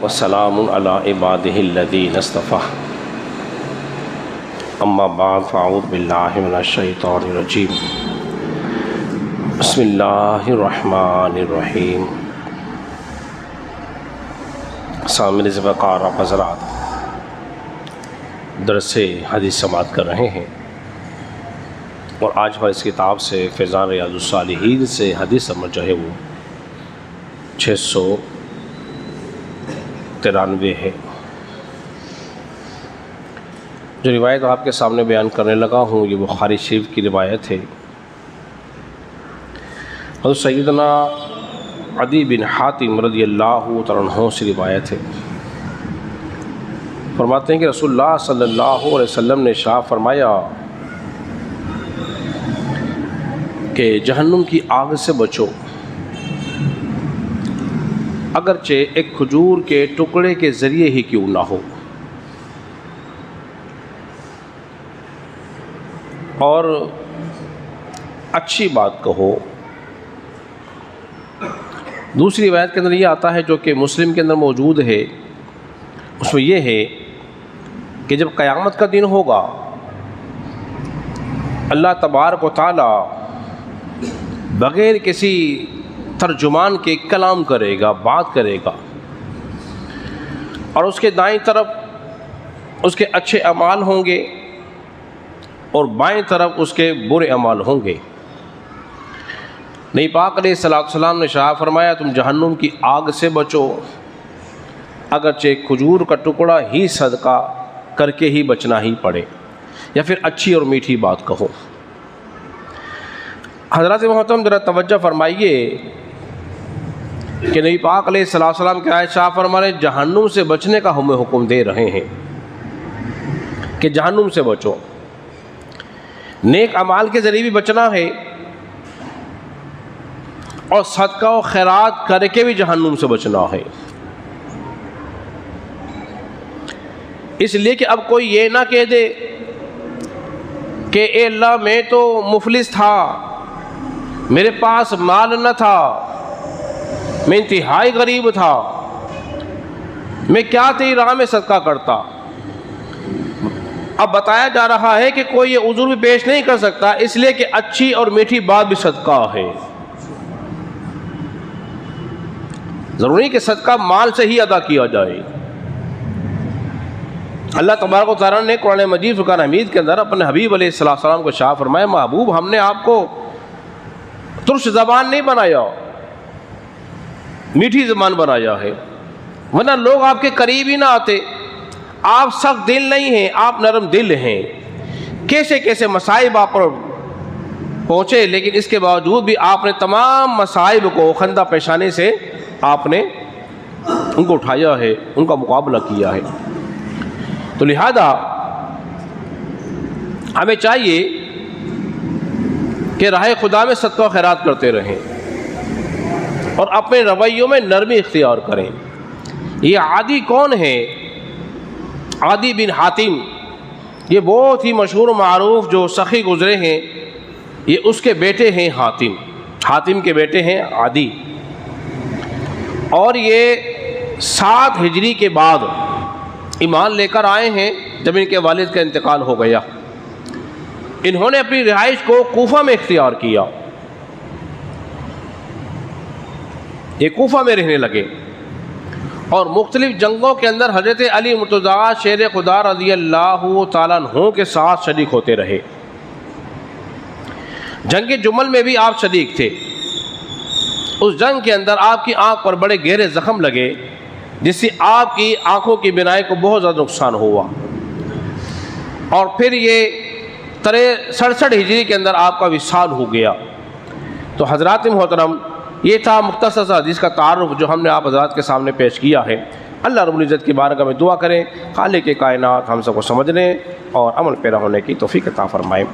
وسلام علی عبادہ الذین اصطفیٰ اما بعد فاعوذ باللہ من الشیطان الرجیم بسم اللہ الرحمن الرحیم۔ سامعین وقار حضرات، درس حدیث سماعت کر رہے ہیں اور آج ہماری اس کتاب سے فیضان ریاض الصالحین سے حدیث نمبر جو ہے وہ 693 ہے۔ جو روایت آپ کے سامنے بیان کرنے لگا ہوں یہ بخاری شریف کی روایت ہے۔ حضرت سیدنا عدی بن حاتم رضی اللہ تعالیٰ عنہ سے روایت ہے۔ فرماتے ہیں کہ رسول اللہ صلی اللہ علیہ وسلم نے ارشاد فرمایا کہ جہنم کی آگ سے بچو، اگرچہ ایک کھجور کے ٹکڑے کے ذریعے ہی کیوں نہ ہو، اور اچھی بات کہو۔ دوسری روایت کے اندر یہ آتا ہے جو کہ مسلم کے اندر موجود ہے، اس میں یہ ہے کہ جب قیامت کا دن ہوگا اللہ تبارک و تعالی بغیر کسی ترجمان کے کلام کرے گا، بات کرے گا، اور اس کے دائیں طرف اس کے اچھے اعمال ہوں گے اور بائیں طرف اس کے برے اعمال ہوں گے۔ نبی پاک علیہ السلام نے ارشاد فرمایا تم جہنم کی آگ سے بچو، اگرچہ کھجور کا ٹکڑا ہی صدقہ کر کے ہی بچنا ہی پڑے، یا پھر اچھی اور میٹھی بات کہو۔ حضرات محترم ذرا توجہ فرمائیے کہ نبی پاک علیہ السلام کے ارشاد فرمائے جہنم سے بچنے کا ہمیں حکم دے رہے ہیں کہ جہنم سے بچو، نیک اعمال کے ذریعے بھی بچنا ہے اور صدقہ و خیرات کر کے بھی جہنم سے بچنا ہے۔ اس لیے کہ اب کوئی یہ نہ کہہ دے کہ اے اللہ میں تو مفلس تھا، میرے پاس مال نہ تھا، میں انتہائی غریب تھا، میں کیا تیری راہ میں صدقہ کرتا۔ اب بتایا جا رہا ہے کہ کوئی یہ عذر بھی پیش نہیں کر سکتا، اس لیے کہ اچھی اور میٹھی بات بھی صدقہ ہے۔ ضروری کہ صدقہ مال سے ہی ادا کیا جائے۔ اللہ تبارک و تعالیٰ نے قرآن مجید فرقان حمید کے اندر اپنے حبیب علیہ السلام کو ارشاد فرمایا محبوب ہم نے آپ کو ترش زبان نہیں بنایا، میٹھی زبان بنایا ہے، ورنہ لوگ آپ کے قریب ہی نہ آتے۔ آپ سخت دل نہیں ہیں، آپ نرم دل ہیں۔ کیسے کیسے مصائب آپ پر پہنچے، لیکن اس کے باوجود بھی آپ نے تمام مصائب کو خندہ پیشانی سے آپ نے ان کو اٹھایا ہے، ان کا مقابلہ کیا ہے۔ تو لہذا ہمیں چاہیے کہ راہ خدا میں صدقہ و خیرات کرتے رہیں اور اپنے رویوں میں نرمی اختیار کریں۔ یہ عادی کون ہے؟ عدی بن حاتم، یہ بہت ہی مشہور و معروف جو سخی گزرے ہیں، یہ اس کے بیٹے ہیں حاتم، حاتم کے بیٹے ہیں عدی، اور یہ 7 ہجری کے بعد ایمان لے کر آئے ہیں جب ان کے والد کا انتقال ہو گیا۔ انہوں نے اپنی رہائش کو کوفہ میں اختیار کیا، یہ کوفہ میں رہنے لگے اور مختلف جنگوں کے اندر حضرت علی مرتضیٰ شیر خدا رضی اللہ تعالیٰ عنہ کے ساتھ شریک ہوتے رہے۔ جنگ جمل میں بھی آپ شریک تھے۔ اس جنگ کے اندر آپ کی آنکھ پر بڑے گہرے زخم لگے، جس سے آپ کی آنکھوں کی بینائی کو بہت زیادہ نقصان ہوا، اور پھر یہ 67 ہجری کے اندر آپ کا وصال ہو گیا۔ تو حضرات محترم یہ تھا مختصر سا حدیث کا تعارف جو ہم نے آپ حضرات کے سامنے پیش کیا ہے۔ اللہ رب العزت کی بارگاہ میں دعا کریں خالق کائنات ہم سب کو سمجھنے اور عمل پیرا ہونے کی توفیق عطا فرمائے۔